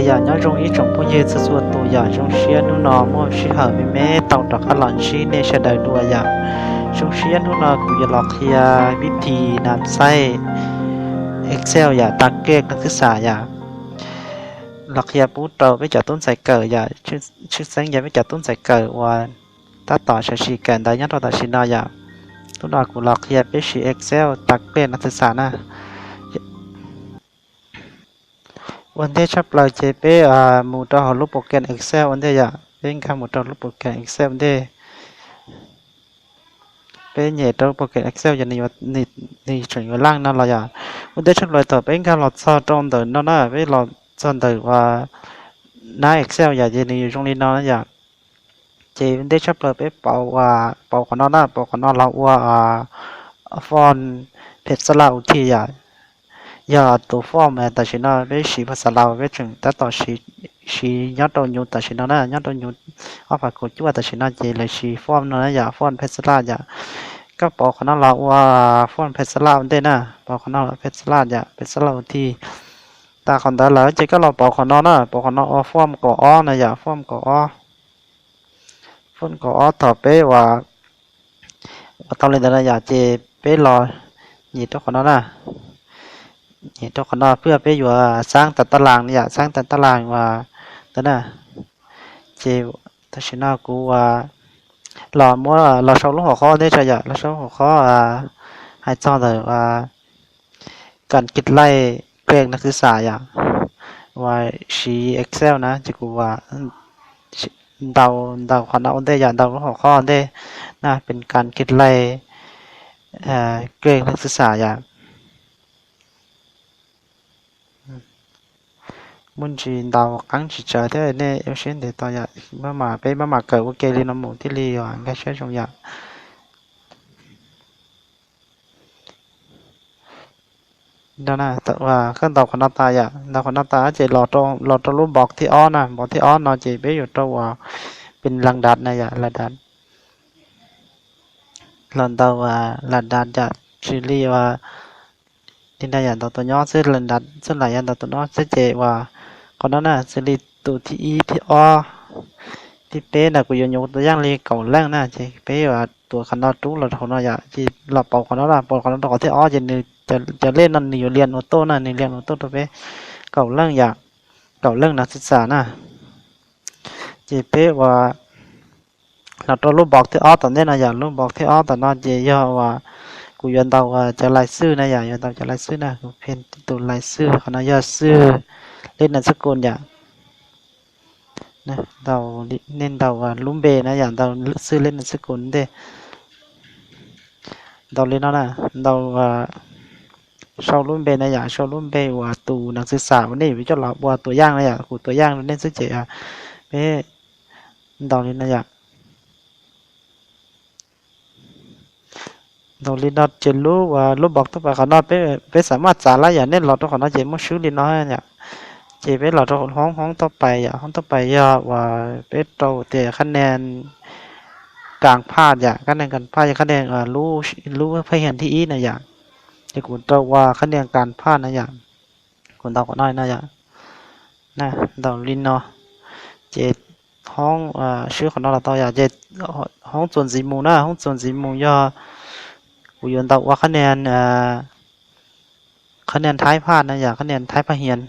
呀，那种一种不叶子做多呀，种些努那么是好妹妹到达个冷西呢是ได้ด้วย呀，种些努那กูจะหลอกยาวิธีนำใช้ Excel 呀ตักเก็กนักศึกษา呀หลอกยาปูโตไม่จัดต้นใส่เกิด呀ชื่อเสียงyaไม่จัดต้นใส่เกิดว่าถ้าต่อชีกันได้ยันต่อชินายาตุนกูหลอกยาไปชี Excel ตักเก็กนักศึกษานะวันที่ชอบเราจะไปหมู่ต่อรูปโปรแกรม Excel วันที่yaเป็นคำหมู่ต่อรูปโปรแกรม Excel วันที่เป็นเหตุต่อโปรแกรม Excel อย่างนี้ว่านี่ถึงว่าล่างนั่นเราyaวันที่ชอบเราต่อเป็นการหลอดซอตรงเดินนั่นนะไปหลอดซอนเดินว่าหน้า Excel อย่างนี้อยู่ตรงนี้นั่นya chị đây sắp tới bé bảo của nó là bảo của nó là font phết slau thì giờ tổ form mà tại vì nó bé chỉ phết slau bé chừng ta tỏ chỉ nhớ đầu nhú tại vì nó là nhớ đầu nhú ở phải cố chúa tại vì nó chỉ là chỉ form nó là font phết slau các bảo của nó là font phết slau đây nè bảo của nó là phết slau thì ta còn đã là chỉ có là bảo của nó bảo của nó form của này form của phun có thọ bé và tao lên đây là chỉ bé lò gì đó của nó nè gì đó của nó เพื่อbé vừa sáng tậnตารางเนี่ยsáng tậnตารางว่าđó nè chỉ ta chỉ nói cú lò mua lò sâu lúc họ khó đấy trời ạ lò sâu họ khó hay cho rồi cần kịch lay quenนักศึกษาอย่างว่าชี Excel นะจะกูว่าเดาของเราได้อย่างเดาหัวข้อได้นะเป็นการคิดไล่เกรดนักศึกษาอย่างมุนจีเดาครั้งที่เจอได้เนี่ยเอาเช่นเดียวต่ออย่างเมื่อมาเกิดว่าเกลีนหมูที่รีอ่ะก็ใช้ตรงอย่างđó nè vàขั้นตอนของหน้าตาอย่างเราของหน้าตาจะหลอดรูปบอกที่อ้อนะบอกที่อ้อเนาะจะไปอยู่ตัวว่าเป็นลังดัดนะอย่างลังดัดlần đầu là đạtจากซีรีส์ว่าที่ได้อย่างตัวย่อซึ่งลันดัดซึ่งหลายอย่างตัวย่อซึ่งเจว่าคนนั้นน่ะซีรีส์ตัวที่อีที่อ้อที่เป๊ะน่ะกูยกตัวอย่างเลยเก่าแรกน่ะเจเป๊ะว่าตัวคันนั้นตู้เราของเราอย่างที่เราเป่าคนนั้นล่ะเป่าคนนั้นตัวที่อ้อจะเล่นนั่นนี่อยู่เรียนออโต้น่ะนี่เรียนออโต้ตัวเป๊ะเก่าแรกอย่างเก่าแรกนักศึกษาน่ะเจเป๊ะว่าเราตัวรูปบอกที่อ้อตอนนี้นะอย่างรูปบอกที่อ้อตอนนั้นเจย่อว่ากูยันเตาจะลายซื่อนะอย่างยันเตาจะลายซื่อนะกูเพ้นตัวลายซื่อเขานะย่อซื่อเล่นนามสกุลอย่างนะเตาเน้นเตาลุ่มเบนะอย่างเตาซื่อเล่นนามสกุลเด้เตาเล่นนั่นนะเตาชาวลุ่มเบนะอย่างชาวลุ่มเบว่าตูนักศึกษาวันนี้วิจารณ์ว่าตัวอย่างนะอย่างกูตัวอย่างเล่นซื่อเจเป้เตาเล่นนะอย่างเราเรียนเราจะรู้ว่ารู้บอกตัวเขานอนไปสามารถสาระอย่างนี้เราตัวเขานอนจะมั่วชื่อเรียนน้อยเนี่ยจะไปเราตัวห้องต่อไปห้องต่อไปว่าไปโตแต่คะแนนกลางภาคอย่างคะแนนการภาคอย่างคะแนนรู้ว่าพยานที่อีนะอย่างจะคุณตัวว่าคะแนนการภาคนะอย่างคุณตัวเขาน้อยนะอย่างนะเราเรียนเนาะจะห้องชื่อของเราตัวอย่างจะห้องส่วนสีมูนะห้องส่วนสีมูกูยันตอกว่าคะแนนท้ายภาคนะอย่างคะแนนท้ายภาคเรียน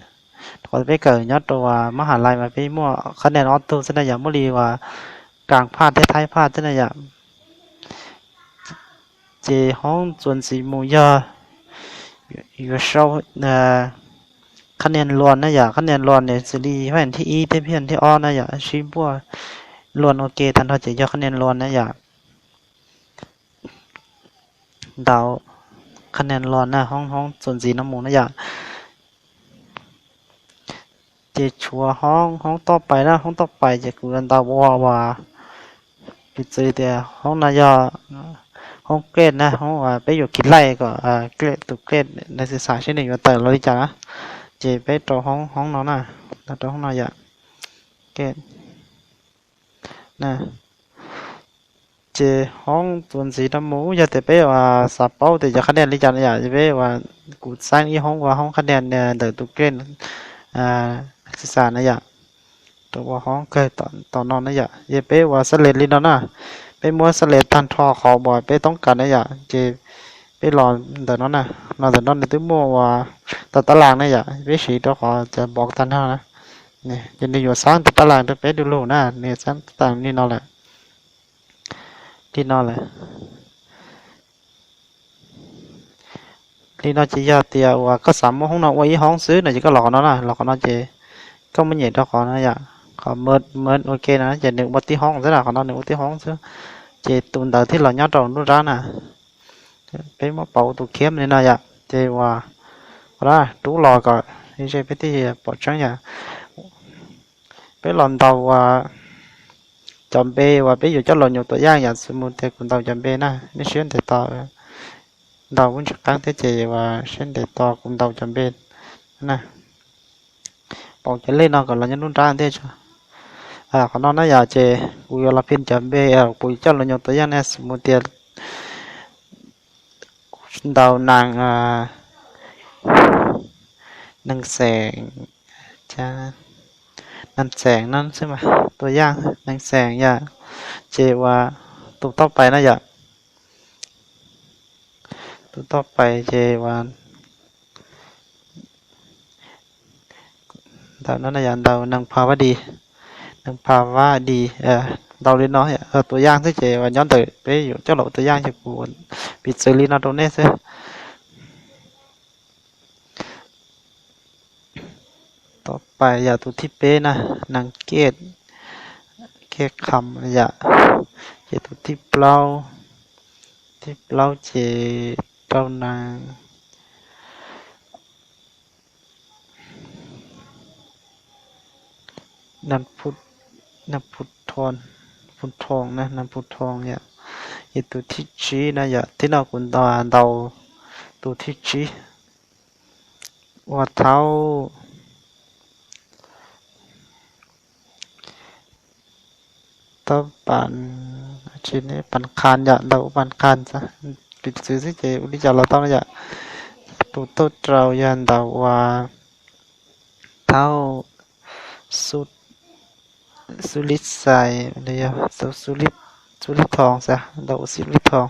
ก่อนไปเกิดยอดตัวมหาลัยมาไปมั่วคะแนนออโต้ซะนะอย่างมุรีว่ากลางภาคท้ายภาคซะนะอย่างเจห้องส่วนสีมูอยู่โชว์คะแนนล้วนนะอย่างคะแนนล้วนเนี่ยสิริเพื่อนที่อีเพื่อนที่อ้อนะอย่างชิบัวล้วนโอเคทันทีจะยอคะแนนล้วนนะอย่างดาวคะแนนร้อนนะห้องส่วนสีน้ำมูนะอย่างเจชัวห้องต่อไปนะห้องต่อไปจะกูกันดาวว่าปิดเลยแต่ห้องนายห้องเกรดนะห้องไปอยู่คิดไล่ก็เกรดตุกเกรดในศึกษาเช่นหนึ่งว่าแต่เราจะนะเจไปตัวห้องน้องนะตัวห้องนายเกรดนะเจห้องส่วนสีน้ำมูจะแต่ไปว่าสับเป้าแต่จะคะแนนลิจันอย่างจะไปว่ากูสร้างอีห้องว่าห้องคะแนนเนี่ยเดือดตุกเกน ศึกษานะอย่าตัวว่าห้องเคยตอนนอนนะอย่าเยเป้ว่าสเลดลินนะไปมัวสเลดทันทอขอบ่อยไปต้องการนะอย่าเจไปรอแต่นั้นนะรอแต่นั้นในตัวมัวว่าตัดตารางนะอย่าไปสีตัวขอจะบอกทันเท่านะเนี่ยยันดีอยู่สร้างตัดตารางตัวไปดูโลนะเนี่ยสร้างต่างนี่นอนแหละที่นอนแหละที่นอนจะยาเตียว่าก็สามห้องนอนไว้ห้องซื้อหน่อยจะก็หลอกนอนนะหลอกนอนเจก็ไม่เหยียดตัวขอนะอย่าขอเมิดโอเคนะจะหนึ่งบทที่ห้องซะนะขอนอนหนึ่งบทที่ห้องซะเจตุนเดอที่เราย้อนตรงนู้นร้านน่ะไปมาเป่าตัวเข้มนี่นะอย่าเจว่าว่าดูรอก่อนนี่ใช่ไปที่ปอดช่างอย่าไปหลอนเตาว่าจำเปว่าไปอยู่เจ้าหลอนอยู่ตัวย่างอย่างสมุนเทคุณเตาจำเปนะนี่เชื่อแต่ต่อเดาวุ้นชักตั้งแต่เจว่าเชื่อแต่ต่อคุณเตาจำเปนะปอกจะเล่นนอนก่อนเราจะนุ่นร้านเท่จ้ะขอนอนนะอย่าเจกูยอมพินจำเปปุ๋ยเจ้าหลอนอยู่ตัวย่างเนี่ยสมุนเทเดานางนางแสงจ้านันแสงนั่นใช่ไหมตัวอย่างนางแสงอย่าเจว่าตัวต่อไปนะอย่าตัวต่อไปเจว่าดาวนั้นนะอย่าดาวนางภาวดีนางภาวดีดาวเรียนน้อยตัวอย่างที่เจว่าย้อนtớiไปอยู่เจ้าหลอกตัวอย่างจะกูปิดเซรีนาโดเนสต่อไปอย่าตัวที่เป้นะนางเกตแค่คำอย่าเจตัวที่เปล่าเจเปล่านางนันพุทธนันพุทธทอนพุทธทองนะนันพุทธทองเนี่ยตัวที่จีนะอย่าที่เราคุณตาเดาตัวที่จีว่าเท้าตะปันชิ้นนี้ปันคานอย่าเดาปันคานซะปิดซื้อสิเจอุลิจาเราต้องอย่าตัวโตเรายันเดาว่าเท้าสุดสุริใส่เนี่ยตัวสุริทองซะเดาสุริทอง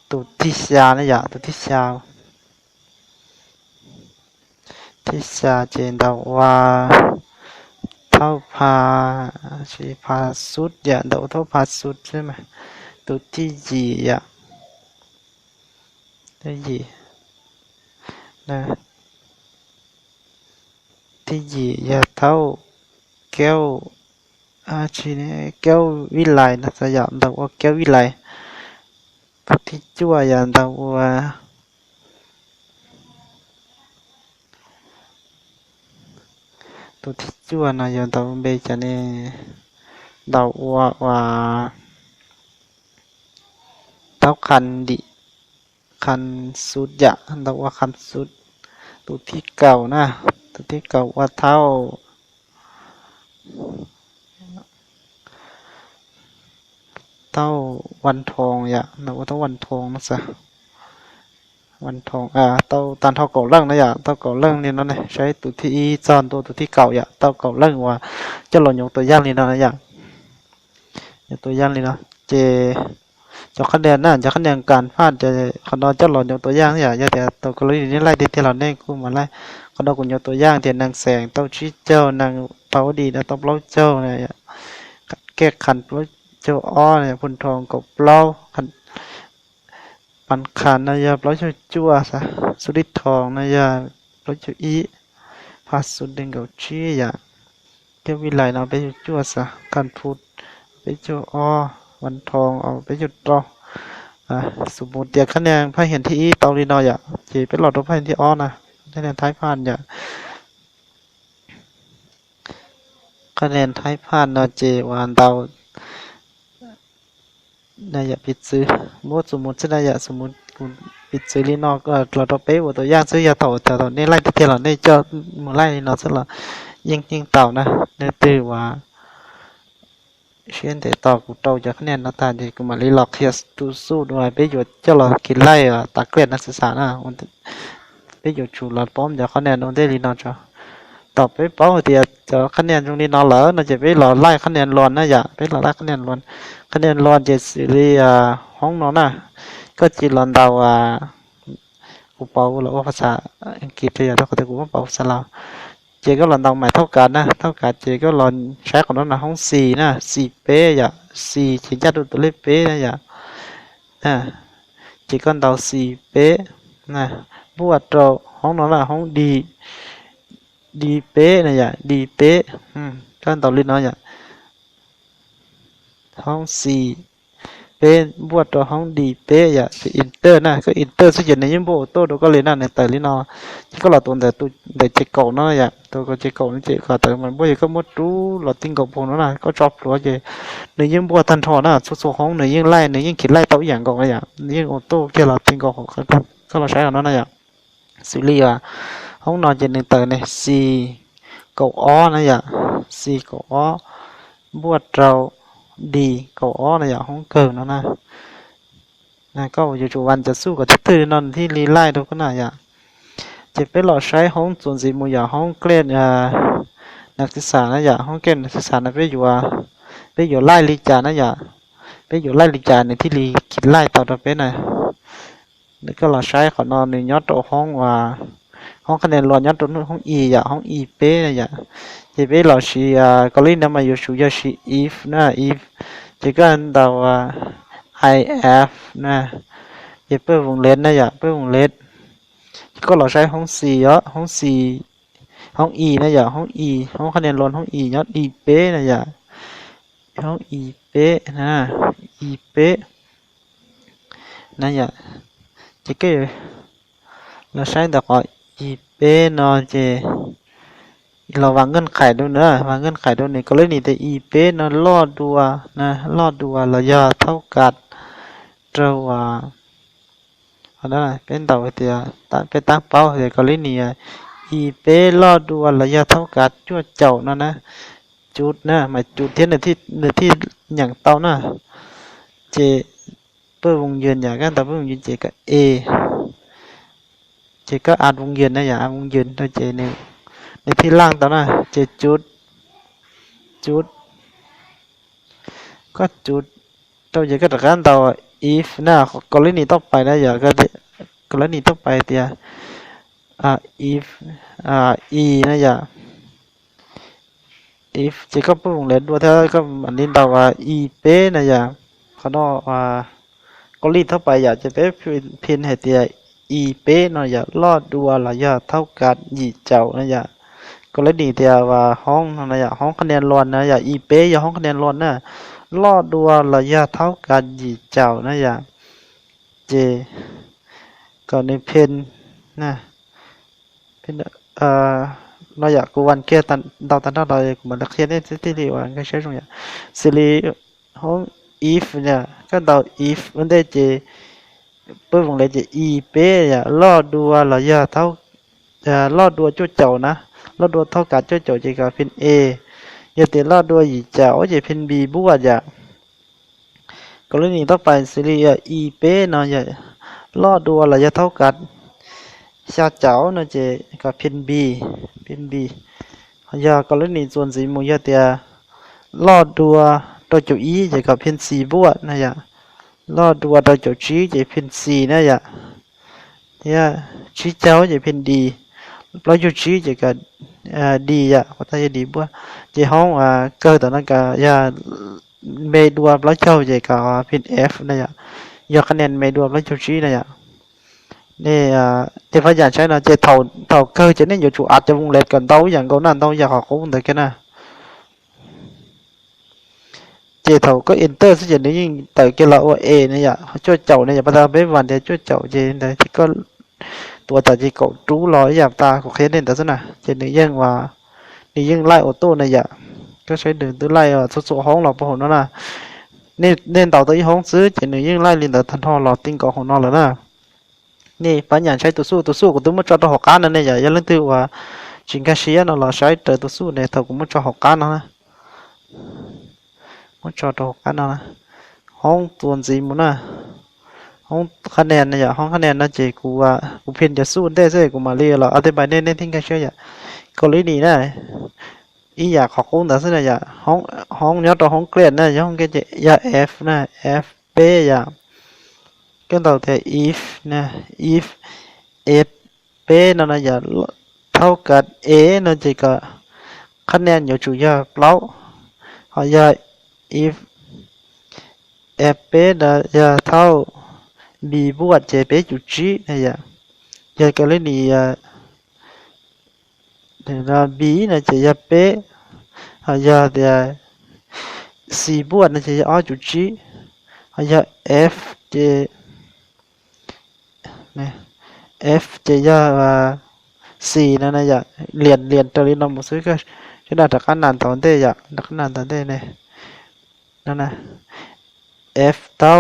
ตัวที่ชานะอย่าตัวที่ชาเจนเดาว่าเท่าพาชีพาสุดอย่าเดาเท่าพาสุดใช่ไหมตัวที่ยีอย่าได้ยีนะที่ยีอย่าเท่าแก้วชีนี้แก้ววิไลนะสยามเดาว่าแก้ววิไลตัวที่จั่วอย่าเดาว่าตัวที่จั่วนะอย่าเดาเบจะเนี่ยเดาว่าเท่าคันดิคันสุดอย่าเดาว่าคันสุดตัวที่เก่านะตัวที่เก่าว่าเท่าวันทองอย่าเดาว่าเท่าวันทองนะซะวันทองเต้าตันเท่าเก่าเรื่องนะอย่าเต้าเก่าเรื่องนี่นั่นเลยใช้ตัวที่จอนตัวที่เก่าอย่าเต้าเก่าเรื่องว่าจะหล่นยกตัวย่างนี่นะอย่าตัวย่างนี่นะเจจะคะแนนน่ะจะคะแนนการพลาดจะคนเราจะหล่นยกตัวย่างอย่าแต่ตัวกรณีนี้ไล่ที่เราเนี่ยกูมาไล่คนเราคุณยกตัวย่างเทียนนางแสงเต้าชี้เจ้านางภาวดีนะเต้าเล่าเจ้าเนี่ยแก้ขันเล่าเจ้าอ้อเนี่ยพลทองกับเล่าขันปันขันนะยาเล่าเจ้าจั่วซะสุริทองนะยาเล่าเจ้าอีพาสุดเด้งกับชี้อย่าเจ้าวิไลนะไปจั่วซะกันพูดไปเจ้าอ้อวันทองเอาไปจุดต่อสมมุติเดียคะแนนพายเห็นที่อีเตาลีนอยจีเป็นหลอดรถพายที่อ้อนะคะแนนท้ายผ่านคะแนนท้ายผ่านเนาะเจวันเตานายปิดซื้อสมมุตินายสมมุติปิดซื้อลีนอก็เราต้องไปว่าตัวอย่างซื้อยาเต่าแต่นี่ไล่ที่เราเนี่ยจะมาไล่ลีนอซะละยิงเต่านะเนี่ยตื่นว่าเช่นแต่ต่อกูโตจะคะแนนนักตาดีกูมาลีหลอกเฮียตูสู้ด้วยไปหยุดเจ้าหลอกกินไล่ตักเกลียดนักศึกษานะมันไปหยุดชูหลอดป้อมจะคะแนนโดนได้ลีนอจ้ะต่อไปป้อมเดีย choคะแนนตรงนี้nó lỡ nó chỉ biết làไล่คะแนนรวนนะอย่าbiết làไล่คะแนนรวนคะแนนรวนจะสิริห้องnóน่ะก็จีรอนดาวกูเป่าหรือว่าภาษาอังกฤษที่เราก็จะกูว่าเป่าภาษาลาวเจก็รอนดาวใหม่เท่ากันนะเท่ากันเจก็รอนใช้ของnó làห้องสี่นะสี่เป๊ะอย่าสี่chỉ ra đượcตัวเลขเป๊ะนะอย่าchỉ còn đầu xì bế nè bùa trâu hóng nó là hóng đi đi bế này dạ đi bế con tàu lên nó dạ hóng xì bế bùa trâu hóng đi bế dạ thì inter nè cái inter xuất hiệnในnhững bộ tôi đâu có lên này tới lên nó chỉ có là tồn tại tôi để check cầu nó dạ tôi có check cầu nó chỉ có tới mình bây giờ có một chú là tin cầu phone nó là có drop rồi chứ nếu những bùa thành thọ nó số số hóng nếu những like nếu những kỹ like tao dạng cầu này dạ những ô tô kia là tin cầu có là sai của nó này dạ xử lý hóng nó trên nền tảng này xì cầu ó này dạ xì cầu ó bùa trâu đi cầu ó này dạ hóng cờ nó nè nè có chủ vănจะสู้กับที่ตื่นนอนที่รีไลท์ดูก็น่าอย่าจะเป็นหลอดใช้ห้องส่วนสีมูอย่าห้องเกลียนนักศึกษานะอย่าห้องเกลียนนักศึกษานะไปอยู่ไล่ลีจานะอย่าไปอยู่ไล่ลีจาในที่รีคิดไล่ต่อตัวเป็นน่ะนี่ก็หลอดใช้ขอนอนในยอดตัวห้องห้องคะแนนรวนยอดตัวนู้นห้องอีอย่าห้องอีเป้นะอย่าจะเป็นหลอดชีก็เล่นน้ำมาอยู่ชูยาชีอีฟนะอีฟจะก็อันดาว IF นะจะเปิดวงเล็บนะอย่าเปิดวงเล็บก็เราใช้ห้อง C เยอะห้อง C ห้อง E นะอย่าห้อง E ห้องคะแนนรวมห้อง E ยอด E เป๊ะนะอย่าห้อง E เป๊ะนะ E เป๊ะนะอย่าจะก็เราใช้แต่ก็ E เป๊ะเนาะจะเราวางเงื่อนไขด้วยนะวางเงื่อนไขด้วยนี่ก็เลยนี่แต่ E เป๊ะเนาะลอดดัวนะลอดดัวระยะเท่ากันเราđó là bên đầu thì bên tăng bao thì có lý này y bé lo đua là do thấu cả chúa chậu nó nè chút nè mà chút thế làที่อย่างtao nè chị bơ vùng duyên nhà cái tao bơ vùng duyên chị cả chị có ăn vùng duyên này nhà vùng duyên thôi chị nàyในที่ล่างตอนน่ะchị chút có chút tao chỉ có đặc án tao if นะกรณีต่อไปนะอย่าก็กรณีต่อไปเตียif e นะอย่า if จะก็ปุ่งเล่นด้วยถ้าก็อันนี้เราe เป๊ะนะอย่าเขาเนาะกรณีต่อไปอย่าจะเป๊ะเพียนให้เตีย e เป๊ะนะอย่ารอดดัวละอย่าเท่ากันยีเจ้านะอย่ากรณีเตียว่าห้องนะอย่าห้องคะแนนล้วนนะอย่า e เป๊ะอย่าห้องคะแนนล้วนนะลอดดัวระยะเท่ากันยีเจ้านะอย่าเจก่อนในเพนนะเพนเราอยากกูวันเกียตันดาวตันดาวเราอยากมันเขียนได้ที่เรียกว่าก็ใช้ตรงนี้สิริห้อง if เนี่ยก็ดาว if มันได้เจเปิดวงเล็บเจ e เป๊ะอย่าลอดดัวระยะเท่าลอดดัวจุดเจ้านะลอดดัวเท่ากันจุดเจ้าเจก็เป็น a อย่าติดลอดดัวยีเจ้าจะเป็น b บวกอย่ากรณีต่อไปสิริ e เป๊ะเนาะอย่าลอดดัวระยะเท่ากันชาเจ้าเนาะเจก็เป็น b เป็น b อย่ากรณีส่วนสีมูอย่าเตียลอดดัวตัวจุ e จะก็เป็น c บวกนะอย่าลอดดัวตัวจุ g จะเป็น c นะอย่าเนี่ยชี้เจ้าจะเป็น d แล้วจุ g จะก็d อย่าว่าถ้าจะ d บวกจะห้องเกิดตอนนั้นก็อย่าเมดัวแล้วเจ้าจะก็เป็น f นะอย่ายกคะแนนเมดัวแล้วจุ g นะอย่านี่ที่พยายามใช้นะจะthầu cơ cho nên nhiều chủ ạt cho vùng lệch cần taoอย่างcâuนั้นtaoอยากhọc cũng được cái nào chỉ thầu có enter sẽ chuyển đến tới cái là e này ạ cho chậu này bắt đầu bế vào để cho chậu gì đấy chỉ cóตัวแต่chỉ cậu trú loอย่างตาcủa thế nên ta thế nào chỉ để yên và để yên lại ô tô này ạก็ใช้เดินตัวไล่สุดๆห้องเราพอหัวน่ะnên tàu tớiห้องซื้อchỉ để yênไล่ลินแต่ทันทอเราติ้งก่อของนอแล้วนะนี่ปัญญาใช้ตัวสู้ก็ตัวมันจะต้องหอกการนั่นเนี่ยอย่าลืมตัวว่าจิงกาเชียนเราใช้ตัวสู้เนี่ยเท่ากับมันจะหอกการนะมันจะต้องหอกการนะห้องตัวสีมันนะห้องคะแนนเนี่ยห้องคะแนนนะเจกูว่ากูเพียงจะสู้ได้ใช่กูมาเรียนเราอธิบายเน้นทิ้งกันเชียวอย่ากรณีนะ ý giả khó cũng đã là giả không nhớ trong không clear nè giống cái gì giả f nè f b giả cái đầu thì if nè if f b nó là giả thâu cả a nó chỉ có คะแนนอยู่จุยาเปล่าหอยา if f b นะยาเท่า b บวก j b จุด g นะยายาก็เลยนี่เดี๋ยวนะ b นะจะยา b หอยาเดี๋ยว c บวกนะจะยา r จุด g หอยา f จะเนี่ย f จะยา c นั่นนะยาเรียนตัวนี้เราหมดซื้อก็จะได้จากการนานตอนเดียนักนานตอนเดียเนี่ยนั่นนะ f เท่า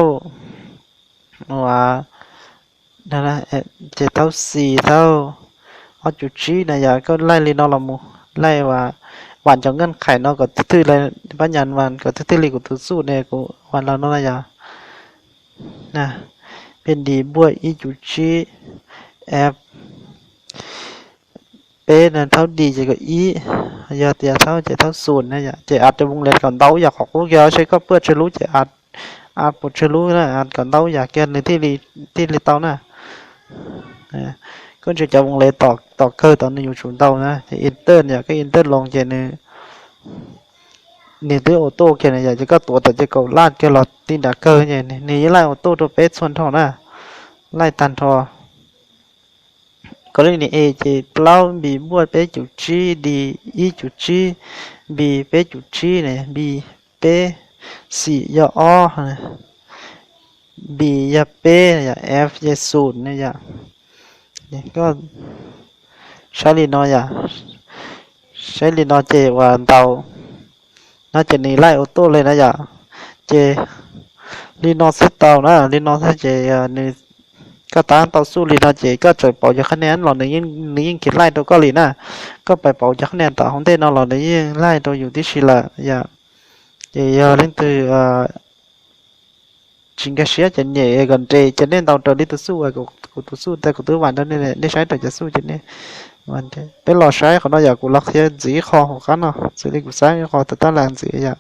ว่านั่นนะเจ็ดเท่าสี่เท่าเอาจุดชี้นะอย่าก็ไล่ลีนอละมูไล่ว่าวันจะเงื่อนไขเนาะก็ทื่อๆเลยปัญญาวันก็ทื่อๆเลยกูทื่อสู้เนี่ยกูวันเราเนาะนะอย่านะเป็นดีบวกอีจุดชี้ f เป็นนั่นเท่าดีจะก็อีอย่าเตียเท่าจะเท่าศูนย์นะอย่าจะอาจจะวงเล็บก่อนเต้าอยากของกูเกี่ยวใช้ก็เพื่อจะรู้จะอาจปวดจะรู้นะอาจก่อนเต้าอยากเกี่ยวในที่ลีเต้านะก็จะวงเล็บต่อเคอร์ตอนนี้อยู่ศูนย์เต้านะอินเตอร์เนี่ยก็อินเตอร์ลงเจนนี่ตัวออโต้เกี่ยเนี่ยอยากจะก็ตัวแต่จะก็ลาดก็หลอดตีนดักเกอร์เนี่ยนี่ไล่ออโต้ตัวเป๊ะส่วนท่อนะไล่ตันทอก็เลยนี่ A จะเปล่า B บวกเป๊ะจุด G D E จุด G B เป๊ะจุด G เนี่ย B เป๊ะสี่ยอ O นะ B ยาเป๊ะเนี่ย F ยาศูนย์เนี่ยนี่ก็ใช้ลีนอยาใช้ลีนอเจว่าเตาน่าจะนี่ไล่ออโต้เลยนะอย่าเจลีนอเซตเตานะลีนอเซตเจนี่ก็ตามต่อสู้ลีนอเจก็จะเป่าจากคะแนนหล่อในยิ่งคิดไล่ตัวก็ลีน่ะก็ไปเป่าจากคะแนนต่อของเต้นหล่อในยิ่งไล่ตัวอยู่ที่ชิละอย่าเจเล่นตัวจริงก็เสียจะเหนื่อยกันเจจะเล่นตอนตัวนี้ตัวสู้กูตัวสู้แต่กูตัววันนั้นเนี่ยได้ใช้ตัวจะสู้จะเนี่ยวันเดียวเป็นหล่อใช้เขาเนาะอยากกูรักเสียจีคอของเขาเนาะสิ่งที่กูใช้คอแต่ตั้งแรงจีอยาก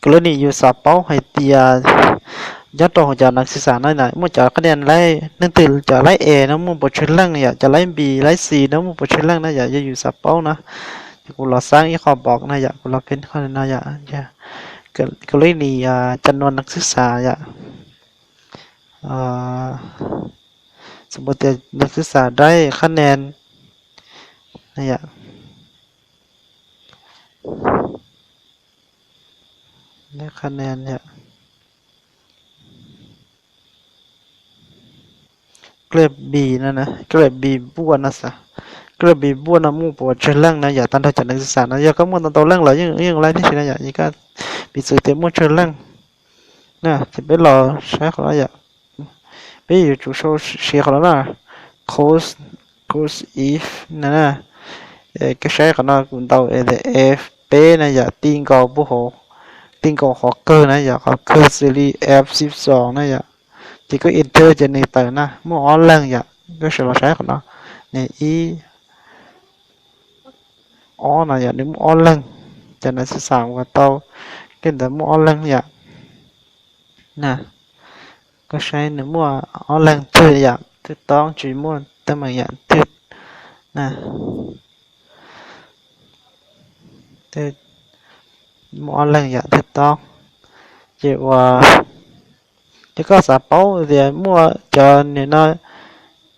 กรณีอยู่สอบเป้าให้เตียยัดตัวของจากนักศึกษาหน่อยๆมั่วจากคะแนนไล่นั่นตื่นจะไล่เอนะมั่วบทเชิญล่างเนี่ยจะไล่บีไล่ซีนะมั่วบทเชิญล่างนะอยากจะอยู่สอบเป้านะกูรอสร้างอีกขอบอกนะอยากกูรอเป็นคนนะอยากกรณีจำนวนนักศึกษาอยากสมมตินักศึกษาได้คะแนนนะอยากได้คะแนนเนี่ยเกรดบีนั่นนะเกรดบีบ้วนนะสะเกรดบีบ้วนนะมู่ปวดเชิงล่างนะอย่าตั้งใจนักศึกษานะอย่าก็มั่วตั้งตัวล่างหรอยังไรที่สินะอย่านี่ก็ปีสื่อเต็มมั่วเชิงล่างนะจะไปรอใช้ของเราอย่าไปอยู่จุดโชว์เสียของเรานะ cos if นั่นนะก็ใช้ของเราคุณเตาf p นะอย่าตีนกอบุหอตีนกอฮอกเกอร์นะอย่าฮอกเกอร์ซีรีส์ f12นะอย่าchỉ có enter trên này tờ na mua online vậy cái sự là sáng của nó này y on là vậy nếu mua online cho nên sẽ sàng và tao cái đó mua online vậy nè có sai nếu mua online chơi vậy thì tao chỉ mua tao mà vậy thì nè thì mua online vậy thì tao chỉว่าchỉ có sản phẩm thì mua cho nên nó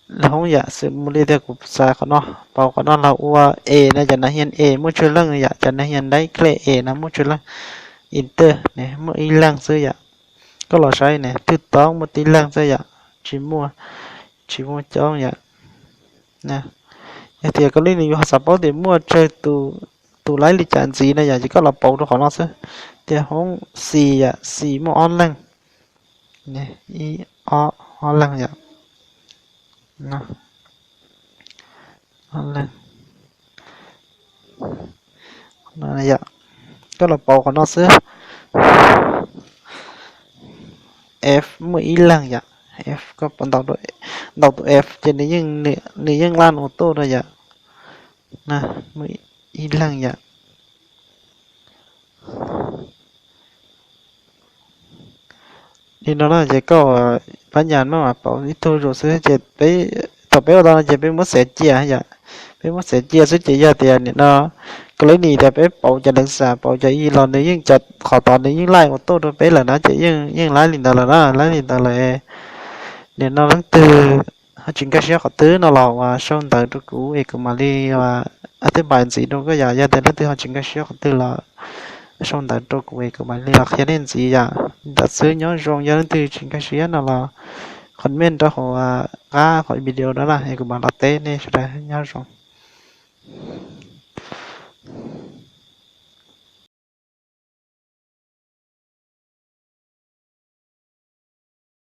là không giả sử mua đi theo cục xài của nó bảo của nó là ua e này cho nó hiện e mua chơi lăng giả cho nó hiện đấy kle e nó mua chơi lăng inter này mua y lăng xưa giả có lò sai này thứ toán mua tí lăng xưa giả chỉ mua cho giả nè thì có lý do sản phẩm thì mua chơi tụ lấy lý chọn gì này giả chỉ có là bảo cho nó xưa thì không xì giả xì mua online nè y o lăng giả nó online này dạ cái là bộ của nó sẽ f 11lần dạ f ก็เป็นดอกตัว f จะนี่ยังlan ô tô rồi dạ nè hilang ya thì nó là chỉ có bản nhàn mà bảo tôi rồi sẽ chỉ bé tập bé đó chỉ bé muốn sẽ chia hay vậy bé muốn sẽ chia sẽ chỉ ra tiền nó cái lấy này thì bé bảo cho đằng xa bảo cho y lo nếu như chặt họ tỏ nếu như lại một tô rồi bé là nó chỉ nhưng lái liền đó là nó lái liền đó là để nó lắng từ họ chuyển cái họ tứ nó lò và xong tới tôi cũ ấy cũng mà đi và tới bài gì đâu có giả ra tới nó từ họ chuyển cái họ tứ là xong tới tôi cũ ấy cũng mà đi là khi đến gì vậy đặtซื้อ nhớ rong nhớ từ chuyển cái nó là comment đó họ ra khỏi video đó là hay cũng mà là tế này sẽ ra nhớ rong